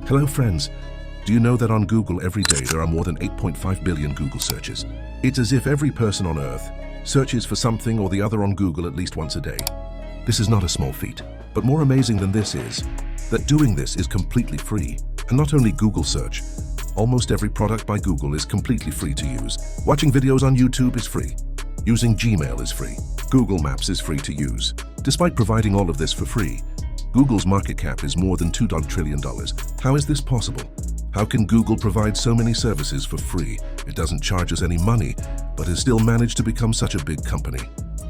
Hello friends, do you know that on Google every day there are more than 8.5 billion Google searches? It's as if every person on Earth searches for something or the other on Google at least once a day. This is not a small feat, but more amazing than this is that doing this is completely free. And not only Google search, almost every product by Google is completely free to use. Watching videos on YouTube is free. Using Gmail is free. Google Maps is free to use. Despite providing all of this for free, Google's market cap is more than $2 trillion. How is this possible? How can Google provide so many services for free? It doesn't charge us any money, but has still managed to become such a big company.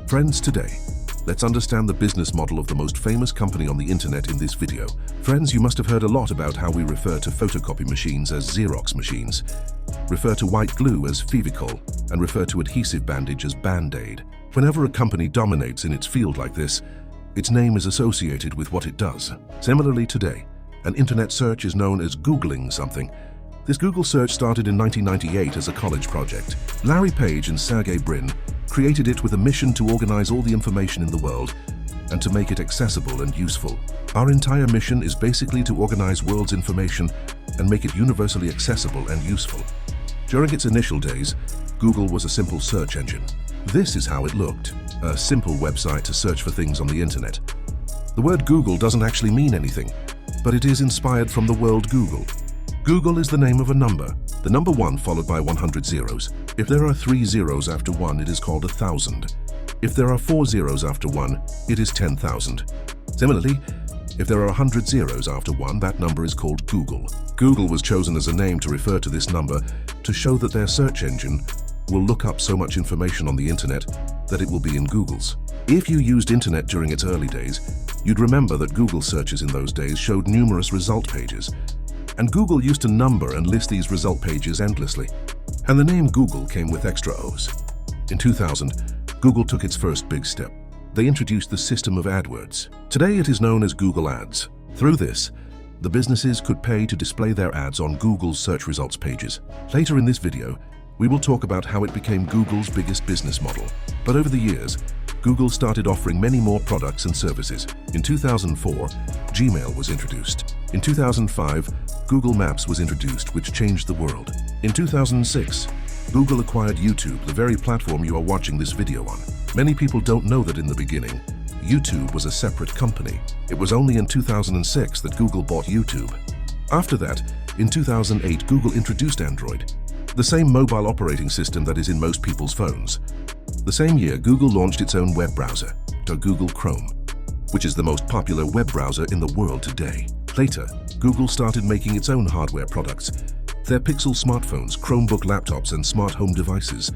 Friends, today, let's understand the business model of the most famous company on the internet in this video. Friends, you must have heard a lot about how we refer to photocopy machines as Xerox machines, refer to white glue as Fevicol, and refer to adhesive bandage as Band-Aid. Whenever a company dominates in its field like this, its name is associated with what it does. Similarly today, an internet search is known as Googling something. This Google search started in 1998 as a college project. Larry Page and Sergey Brin created it with a mission to organize all the information in the world and to make it accessible and useful. Our entire mission is basically to organize world's information and make it universally accessible and useful. During its initial days, Google was a simple search engine. This is how it looked, a simple website to search for things on the internet. The word Google doesn't actually mean anything, but it is inspired from the word Google. Google is the name of a number, the number 1 followed by 100 zeros. If there are 3 zeros after 1, it is called 1,000. If there are 4 zeros after 1, it is 10,000. Similarly, if there are 100 zeros after 1, that number is called Google. Google was chosen as a name to refer to this number to show that their search engine will look up so much information on the internet that it will be in Google's. If you used internet during its early days, you'd remember that Google searches in those days showed numerous result pages. And Google used to number and list these result pages endlessly. And the name Google came with extra O's. In 2000, Google took its first big step. They introduced the system of AdWords. Today it is known as Google Ads. Through this, the businesses could pay to display their ads on Google's search results pages. Later in this video, we will talk about how it became Google's biggest business model. But over the years, Google started offering many more products and services. In 2004, Gmail was introduced. In 2005, Google Maps was introduced, which changed the world. In 2006, Google acquired YouTube, the very platform you are watching this video on. Many people don't know that in the beginning, YouTube was a separate company. It was only in 2006 that Google bought YouTube. After that, in 2008, Google introduced Android, the same mobile operating system that is in most people's phones. The same year, Google launched its own web browser, Google Chrome, which is the most popular web browser in the world today. Later, Google started making its own hardware products, their Pixel smartphones, Chromebook laptops, and smart home devices.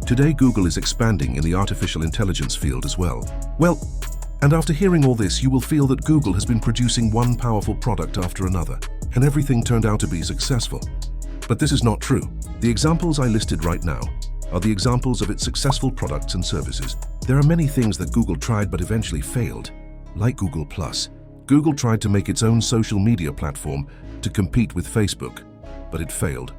Today, Google is expanding in the artificial intelligence field as well. And after hearing all this, you will feel that Google has been producing one powerful product after another, and everything turned out to be successful. But this is not true. The examples I listed right now are the examples of its successful products and services. There are many things that Google tried but eventually failed, like Google+. Google tried to make its own social media platform to compete with Facebook, but it failed.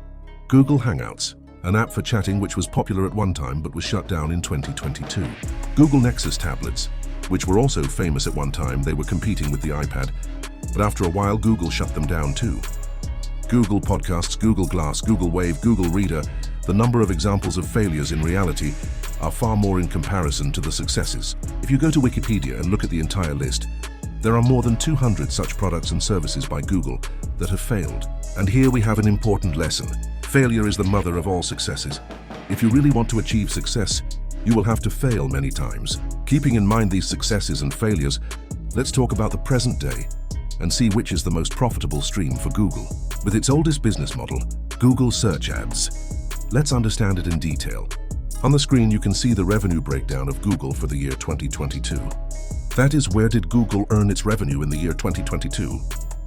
Google Hangouts, an app for chatting which was popular at one time but was shut down in 2022. Google Nexus tablets, which were also famous at one time. They were competing with the iPad, but after a while Google shut them down too. Google Podcasts, Google Glass, Google Wave, Google Reader, the number of examples of failures in reality are far more in comparison to the successes. If you go to Wikipedia and look at the entire list, there are more than 200 such products and services by Google that have failed. And here we have an important lesson. Failure is the mother of all successes. If you really want to achieve success, you will have to fail many times. Keeping in mind these successes and failures, let's talk about the present day and see which is the most profitable stream for Google. With its oldest business model, Google Search Ads, let's understand it in detail. On the screen, you can see the revenue breakdown of Google for the year 2022. That is, where did Google earn its revenue in the year 2022?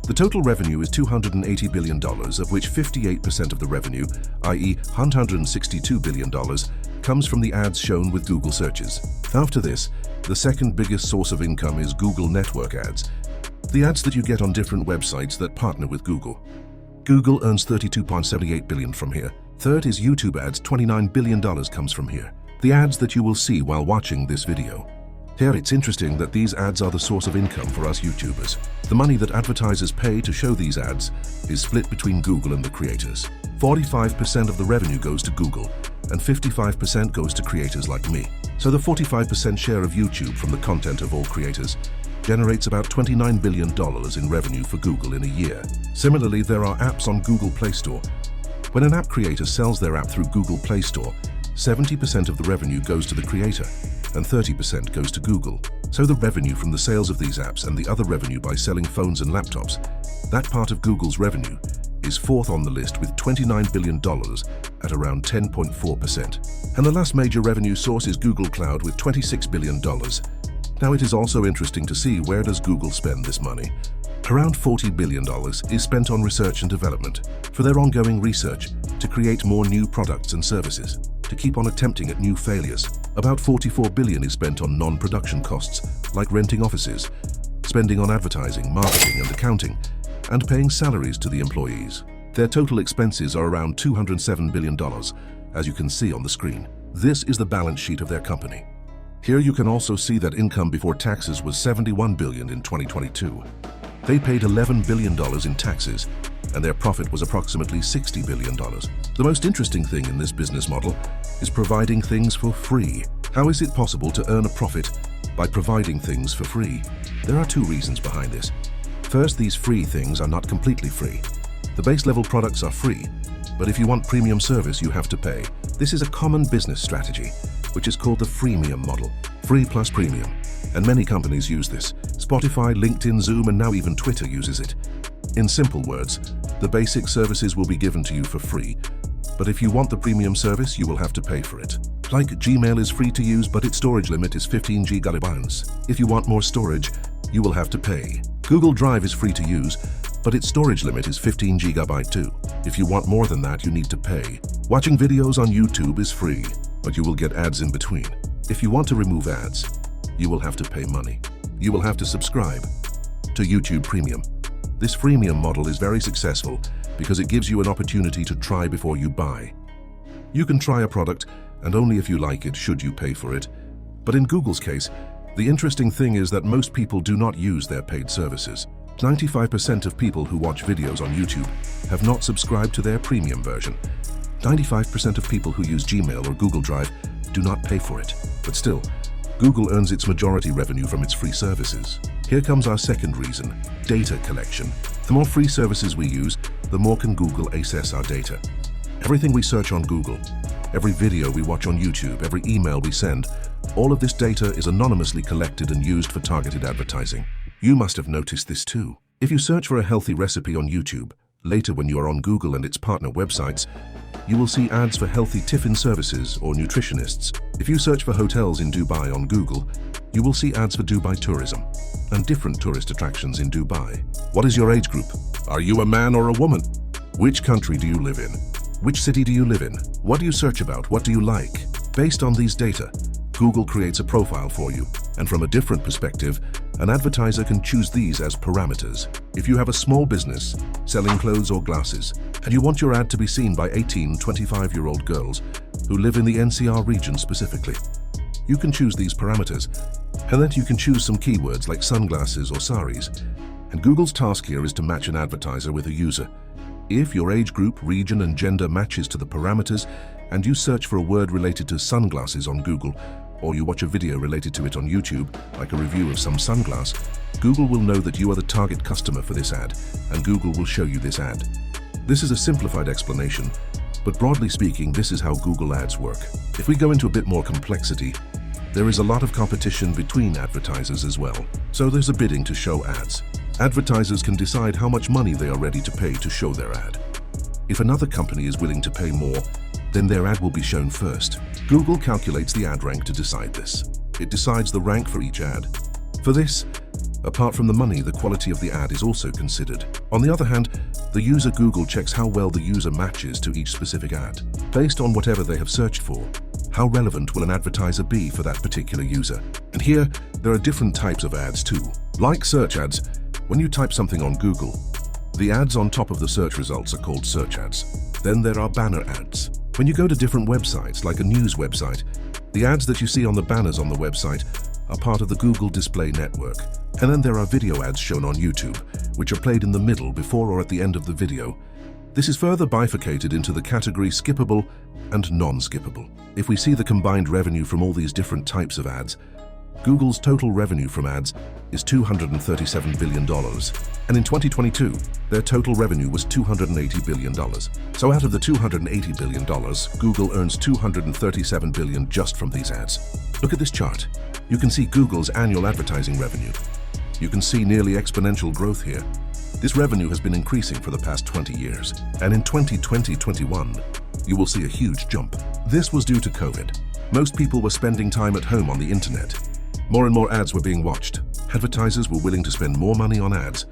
The total revenue is $280 billion, of which 58% of the revenue, i.e. $162 billion, comes from the ads shown with Google searches. After this, the second biggest source of income is Google Network Ads, the ads that you get on different websites that partner with Google. Google earns $32.78 billion from here. Third is YouTube ads, $29 billion comes from here. The ads that you will see while watching this video. Here it's interesting that these ads are the source of income for us YouTubers. The money that advertisers pay to show these ads is split between Google and the creators. 45% of the revenue goes to Google and 55% goes to creators like me. So the 45% share of YouTube from the content of all creators generates about $29 billion in revenue for Google in a year. Similarly, there are apps on Google Play Store. When an app creator sells their app through Google Play Store, 70% of the revenue goes to the creator and 30% goes to Google. So the revenue from the sales of these apps and the other revenue by selling phones and laptops, that part of Google's revenue is fourth on the list with $29 billion at around 10.4%. And the last major revenue source is Google Cloud with $26 billion. Now it is also interesting to see where does Google spend this money. Around $40 billion is spent on research and development for their ongoing research to create more new products and services, to keep on attempting at new failures. About $44 billion is spent on non-production costs like renting offices, spending on advertising, marketing and accounting, and paying salaries to the employees. Their total expenses are around $207 billion, as you can see on the screen. This is the balance sheet of their company. Here you can also see that income before taxes was $71 billion in 2022. They paid $11 billion in taxes, and their profit was approximately $60 billion. The most interesting thing in this business model is providing things for free. How is it possible to earn a profit by providing things for free? There are two reasons behind this. First, these free things are not completely free. The base level products are free, but if you want premium service, you have to pay. This is a common business strategy, which is called the freemium model, free plus premium. And many companies use this. Spotify, LinkedIn, Zoom, and now even Twitter uses it. In simple words, the basic services will be given to you for free, but if you want the premium service, you will have to pay for it. Like Gmail is free to use, but its storage limit is 15 GB. If you want more storage, you will have to pay. Google Drive is free to use, but its storage limit is 15 GB too. If you want more than that, you need to pay. Watching videos on YouTube is free, but you will get ads in between. If you want to remove ads, you will have to pay money. You will have to subscribe to YouTube Premium. This freemium model is very successful because it gives you an opportunity to try before you buy. You can try a product, and only if you like it should you pay for it. But in Google's case, the interesting thing is that most people do not use their paid services. 95% of people who watch videos on YouTube have not subscribed to their premium version. 95% of people who use Gmail or Google Drive do not pay for it. But still, Google earns its majority revenue from its free services. Here comes our second reason, data collection. The more free services we use, the more can Google access our data. Everything we search on Google, every video we watch on YouTube, every email we send, all of this data is anonymously collected and used for targeted advertising. You must have noticed this too. If you search for a healthy recipe on YouTube, later when you are on Google and its partner websites, you will see ads for healthy tiffin services or nutritionists. If you search for hotels in Dubai on Google, you will see ads for Dubai tourism and different tourist attractions in Dubai. What is your age group? Are you a man or a woman? Which country do you live in? Which city do you live in? What do you search about? What do you like? Based on these data, Google creates a profile for you, and from a different perspective, an advertiser can choose these as parameters. If you have a small business selling clothes or glasses, and you want your ad to be seen by 18, 25-year-old girls who live in the NCR region specifically, you can choose these parameters, and then you can choose some keywords like sunglasses or saris. And Google's task here is to match an advertiser with a user. If your age group, region, and gender matches to the parameters, and you search for a word related to sunglasses on Google, or you watch a video related to it on YouTube, like a review of some sunglass, Google will know that you are the target customer for this ad, and Google will show you this ad. This is a simplified explanation, but broadly speaking, this is how Google Ads work. If we go into a bit more complexity, there is a lot of competition between advertisers as well. So there's a bidding to show ads. Advertisers can decide how much money they are ready to pay to show their ad. If another company is willing to pay more, then their ad will be shown first. Google calculates the ad rank to decide this. It decides the rank for each ad. For this, apart from the money, the quality of the ad is also considered. On the other hand, the user Google checks how well the user matches to each specific ad. Based on whatever they have searched for, how relevant will an advertiser be for that particular user? And here, there are different types of ads too. Like search ads, when you type something on Google, the ads on top of the search results are called search ads. Then there are banner ads. When you go to different websites, like a news website, the ads that you see on the banners on the website are part of the Google Display Network. And then there are video ads shown on YouTube, which are played in the middle, before or at the end of the video. This is further bifurcated into the category skippable and non-skippable. If we see the combined revenue from all these different types of ads, Google's total revenue from ads is $237 billion. And in 2022, their total revenue was $280 billion. So out of the $280 billion, Google earns $237 billion just from these ads. Look at this chart. You can see Google's annual advertising revenue. You can see nearly exponential growth here. This revenue has been increasing for the past 20 years. And in 2020-21, you will see a huge jump. This was due to COVID. Most people were spending time at home on the internet. More and more ads were being watched. Advertisers were willing to spend more money on ads.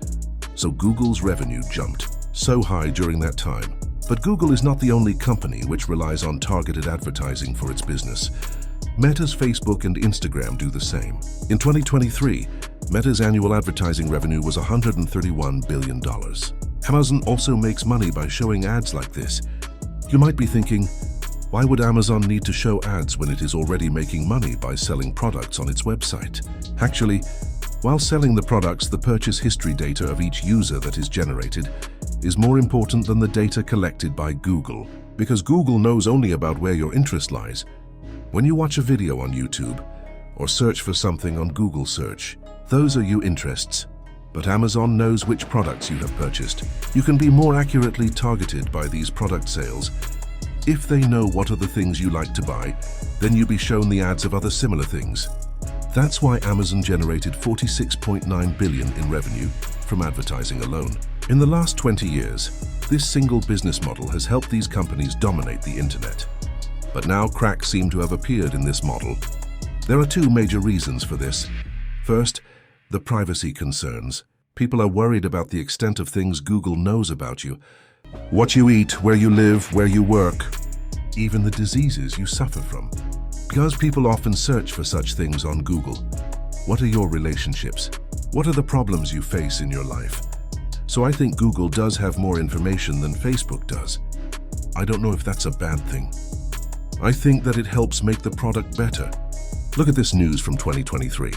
So Google's revenue jumped so high during that time. But Google is not the only company which relies on targeted advertising for its business. Meta's Facebook and Instagram do the same. In 2023, Meta's annual advertising revenue was $131 billion. Amazon also makes money by showing ads like this. You might be thinking, why would Amazon need to show ads when it is already making money by selling products on its website? Actually, while selling the products, the purchase history data of each user that is generated is more important than the data collected by Google, because Google knows only about where your interest lies. When you watch a video on YouTube or search for something on Google search, those are your interests. But Amazon knows which products you have purchased. You can be more accurately targeted by these product sales. If they know what are the things you like to buy, then you'll be shown the ads of other similar things. That's why Amazon generated $46.9 billion in revenue from advertising alone. In the last 20 years, this single business model has helped these companies dominate the internet. But now cracks seem to have appeared in this model. There are two major reasons for this. First, the privacy concerns. People are worried about the extent of things Google knows about you. What you eat, where you live, where you work, even the diseases you suffer from. Because people often search for such things on Google. What are your relationships? What are the problems you face in your life? So I think Google does have more information than Facebook does. I don't know if that's a bad thing. I think that it helps make the product better. Look at this news from 2023.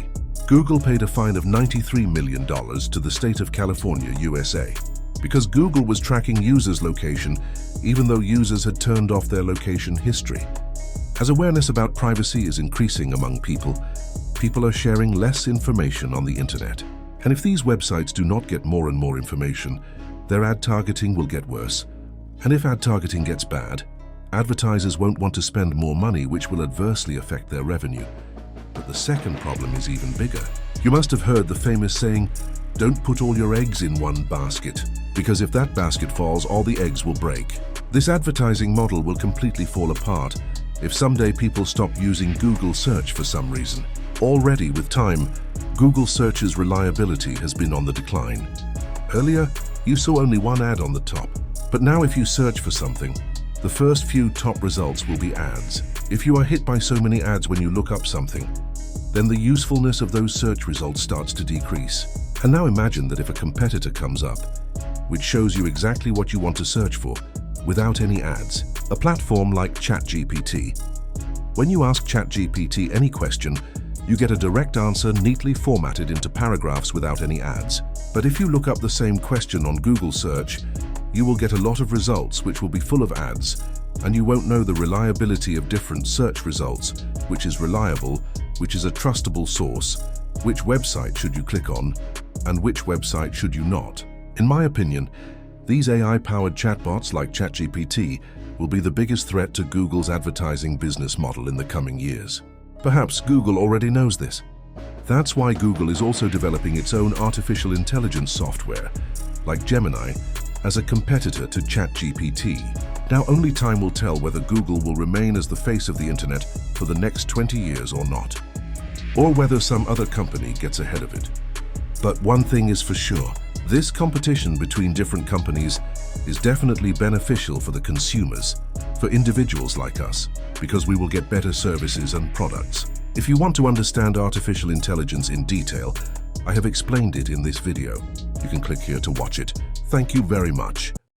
Google paid a fine of $93 million to the state of California, USA, because Google was tracking users' location even though users had turned off their location history. As awareness about privacy is increasing among people, people are sharing less information on the internet. And if these websites do not get more and more information, their ad targeting will get worse. And if ad targeting gets bad, advertisers won't want to spend more money, which will adversely affect their revenue. But the second problem is even bigger. You must have heard the famous saying, "Don't put all your eggs in one basket, because if that basket falls, all the eggs will break." This advertising model will completely fall apart if someday people stop using Google search for some reason. Already with time, Google search's reliability has been on the decline. Earlier, you saw only one ad on the top, but now if you search for something, the first few top results will be ads. If you are hit by so many ads when you look up something, then the usefulness of those search results starts to decrease. And now imagine that if a competitor comes up, which shows you exactly what you want to search for, without any ads, a platform like ChatGPT. When you ask ChatGPT any question, you get a direct answer neatly formatted into paragraphs without any ads. But if you look up the same question on Google search, you will get a lot of results which will be full of ads, and you won't know the reliability of different search results, which is reliable, which is a trustable source, which website should you click on, and which website should you not. In my opinion, these AI-powered chatbots like ChatGPT will be the biggest threat to Google's advertising business model in the coming years. Perhaps Google already knows this. That's why Google is also developing its own artificial intelligence software, like Gemini, as a competitor to ChatGPT. Now only time will tell whether Google will remain as the face of the internet for the next 20 years or not, or whether some other company gets ahead of it. But one thing is for sure, this competition between different companies is definitely beneficial for the consumers, for individuals like us, because we will get better services and products. If you want to understand artificial intelligence in detail, I have explained it in this video. You can click here to watch it. Thank you very much.